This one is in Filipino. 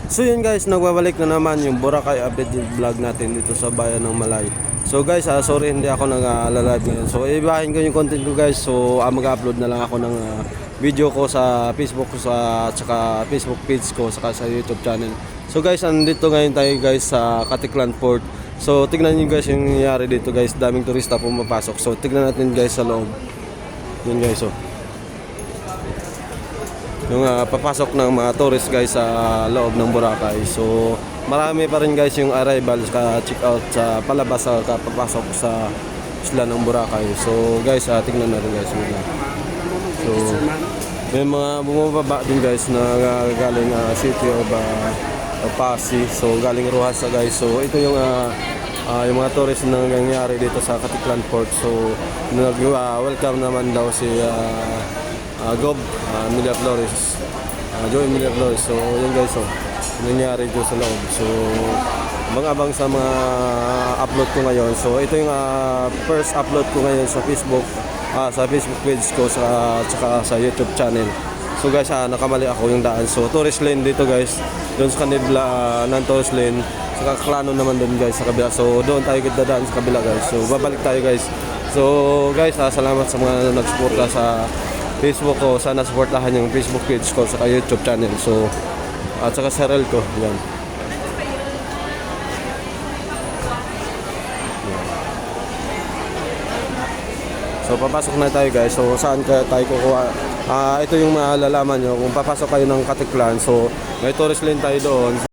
So yun guys, nagbabalik na naman yung Boracay update vlog natin dito sa bayan ng Malay. So guys, sorry hindi ako nag-live ngayon. So ibahin ko yung content ko guys. So mag-upload na lang ako ng video ko sa Facebook ko sa tsaka Facebook page ko saka sa YouTube channel. So guys, andito ngayon tayo guys sa Caticlan Port. So tignan niyo guys yung nangyayari dito guys. Daming turista pumapasok. So tignan natin guys sa loob. Yun guys oh. Yung papasok ng mga tourists guys sa loob ng Boracay. So marami pa rin guys yung arrival sa check out sa palabas sa papasok sa isla ng Boracay. So guys, tingnan natin guys muna. So may mga bumababa din guys na galing city of Pasig. So galing Rojas guys. So ito yung mga tourists na nangyayari dito sa Caticlan Port. So welcome naman daw si Gob Millaflores, Joey Millaflores. So yun guys, so nangyari dito sa loob. So abang sa mga upload ko ngayon. So ito yung first upload ko ngayon sa Facebook, sa Facebook page ko sa YouTube channel. So guys, nakamali ako yung daan. So tourist lane dito guys, doon sa kanila ng tourist lane. Sa Kaklano naman doon guys sa kabila. So doon tayo dadaan sa kabila guys. So babalik tayo guys. So guys, salamat sa mga nagsuporta sa Facebook ko. Sana supportahan yung Facebook page ko sa YouTube channel. So at saka sa reel ko. Yan. So papasok na tayo guys. So saan tayo kukuha? Ito yung malalaman nyo kung papasok kayo ng Caticlan. So may tourist lane tayo doon.